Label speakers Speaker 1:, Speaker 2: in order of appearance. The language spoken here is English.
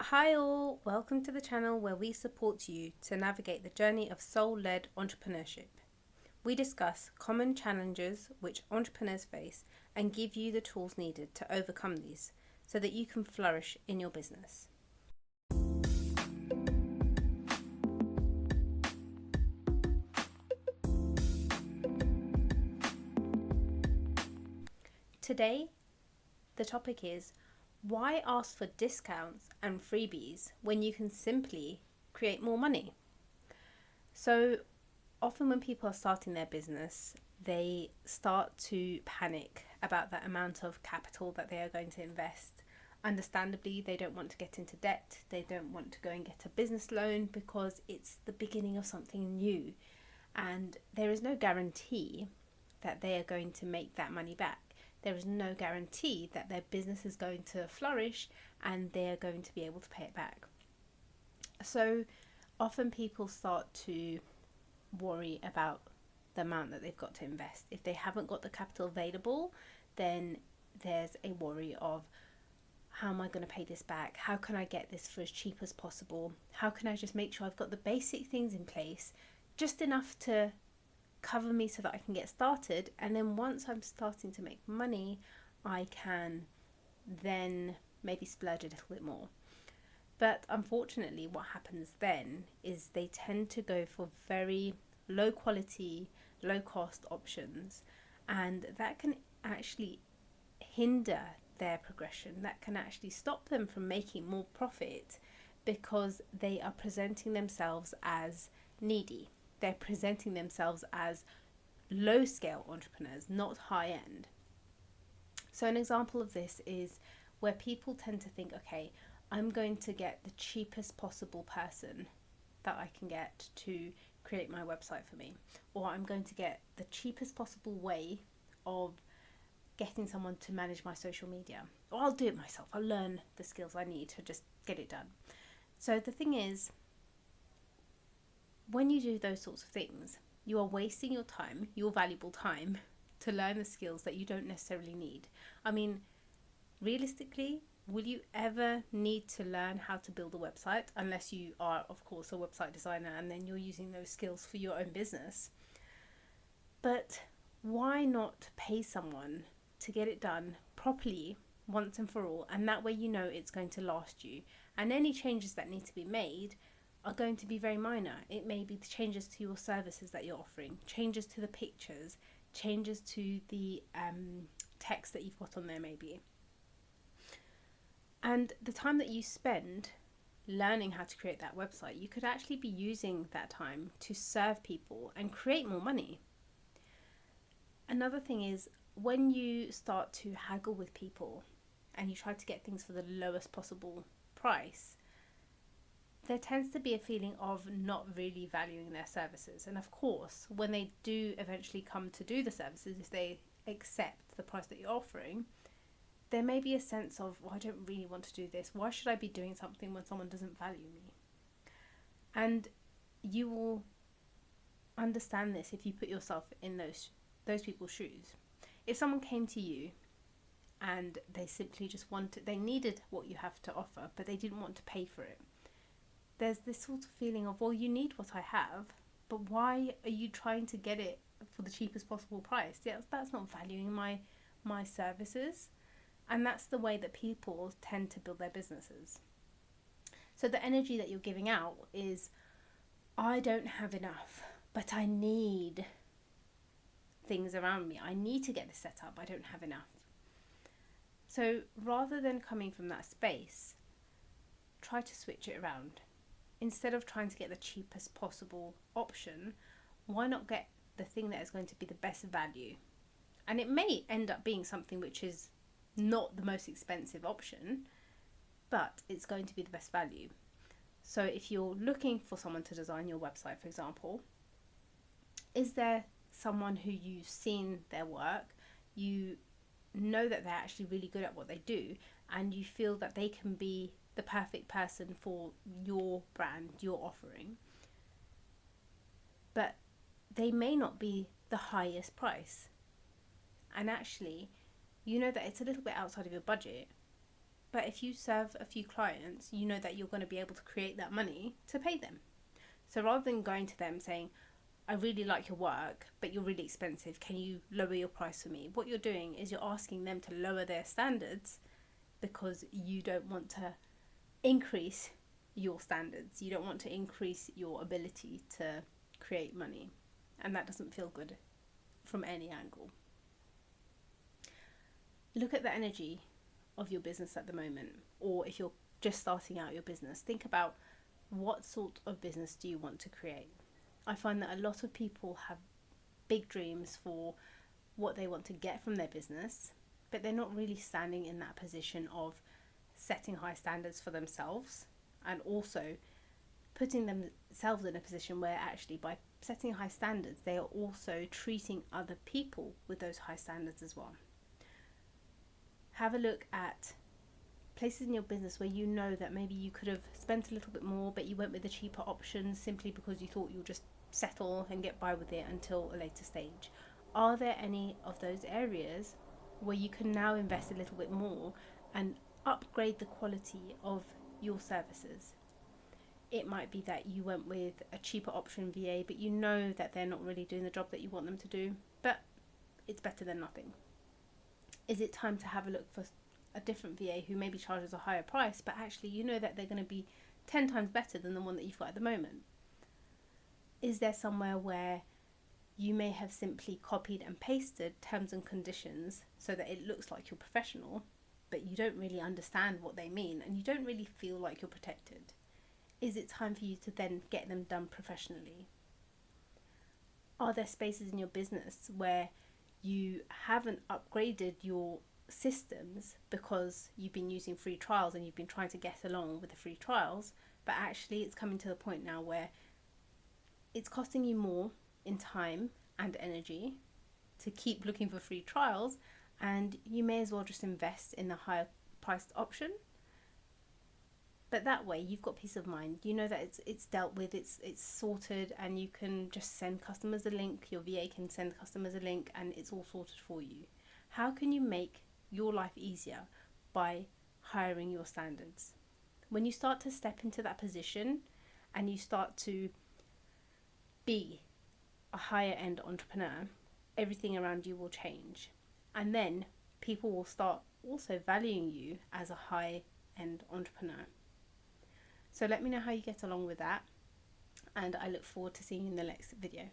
Speaker 1: Hi all, welcome to the channel where we support you to navigate the journey of soul-led entrepreneurship. We discuss common challenges which entrepreneurs face and give you the tools needed to overcome these so that you can flourish in your business. Today, the topic is why ask for discounts and freebies when you can simply create more money? So often when people are starting their business, they start to panic about the amount of capital that they are going to invest. Understandably, they don't want to get into debt. They don't want to go and get a business loan because it's the beginning of something new. And there is no guarantee that they are going to make that money back. There is no guarantee that their business is going to flourish and they are going to be able to pay it back. So often people start to worry about the amount that they've got to invest. If they haven't got the capital available, then there's a worry of, how am I going to pay this back? How can I get this for as cheap as possible? How can I just make sure I've got the basic things in place, just enough to cover me so that I can get started, and then once I'm starting to make money, I can then maybe splurge a little bit more. But unfortunately, what happens then is they tend to go for very low quality, low cost options, and that can actually hinder their progression. That can actually stop them from making more profit because they are presenting themselves as needy. They're presenting themselves as low scale entrepreneurs, not high end. So, an example of this is where people tend to think, okay, I'm going to get the cheapest possible person that I can get to create my website for me, or I'm going to get the cheapest possible way of getting someone to manage my social media, or I'll do it myself. I'll learn the skills I need to just get it done. So the thing is, when you do those sorts of things, you are wasting your time, your valuable time, to learn the skills that you don't necessarily need. I mean, realistically, will you ever need to learn how to build a website unless you are, of course, a website designer and then you're using those skills for your own business? But why not pay someone to get it done properly once and for all, and that way you know it's going to last you, and any changes that need to be made are going to be very minor. It may be the changes to your services that you're offering, changes to the pictures, changes to the text that you've got on there maybe. And the time that you spend learning how to create that website, you could actually be using that time to serve people and create more money. Another thing is, when you start to haggle with people and you try to get things for the lowest possible price, there tends to be a feeling of not really valuing their services. And of course, when they do eventually come to do the services, if they accept the price that you're offering, there may be a sense of, well, I don't really want to do this. Why should I be doing something when someone doesn't value me? And you will understand this if you put yourself in those people's shoes. If someone came to you and they simply just they needed what you have to offer, but they didn't want to pay for it, there's this sort of feeling of, well, you need what I have, but why are you trying to get it for the cheapest possible price? Yeah, that's not valuing my services. And that's the way that people tend to build their businesses. So the energy that you're giving out is, I don't have enough, but I need things around me. I need to get this set up. I don't have enough. So rather than coming from that space, try to switch it around. Instead of trying to get the cheapest possible option, why not get the thing that is going to be the best value? And it may end up being something which is not the most expensive option, but it's going to be the best value. So if you're looking for someone to design your website, for example, is there someone who you've seen their work, you know that they're actually really good at what they do, and you feel that they can be the perfect person for your brand, your offering, but they may not be the highest price. And actually, you know that it's a little bit outside of your budget, But if you serve a few clients, you know that you're going to be able to create that money to pay them. So rather than going to them saying, I really like your work, but you're really expensive, can you lower your price for me? What you're doing is you're asking them to lower their standards because you don't want to increase your standards. You don't want to increase your ability to create money. And that doesn't feel good from any angle. Look at the energy of your business at the moment, or if you're just starting out your business, think about what sort of business do you want to create. I find that a lot of people have big dreams for what they want to get from their business, but they're not really standing in that position of setting high standards for themselves, and also putting themselves in a position where actually by setting high standards they are also treating other people with those high standards as well. Have a look at places in your business where you know that maybe you could have spent a little bit more, but you went with a cheaper option simply because you thought you'll just settle and get by with it until a later stage. Are there any of those areas where you can now invest a little bit more and upgrade the quality of your services? It might be that you went with a cheaper option VA, but you know that they're not really doing the job that you want them to do, but it's better than nothing. Is it time to have a look for a different VA who maybe charges a higher price, but actually you know that they're going to be 10 times better than the one that you've got at the moment? Is there somewhere where you may have simply copied and pasted terms and conditions so that it looks like you're professional, but you don't really understand what they mean and you don't really feel like you're protected? Is it time for you to then get them done professionally? Are there spaces in your business where you haven't upgraded your systems because you've been using free trials and you've been trying to get along with the free trials, but actually it's coming to the point now where it's costing you more in time and energy to keep looking for free trials, and you may as well just invest in the higher priced option? But that way you've got peace of mind. You know that it's dealt with, it's sorted, and you can just send customers a link. Your VA can send customers a link and it's all sorted for you. How can you make your life easier? By hiring your standards. When you start to step into that position and you start to be a higher end entrepreneur, everything around you will change. And then people will start also valuing you as a high end entrepreneur. So let me know how you get along with that, and I look forward to seeing you in the next video.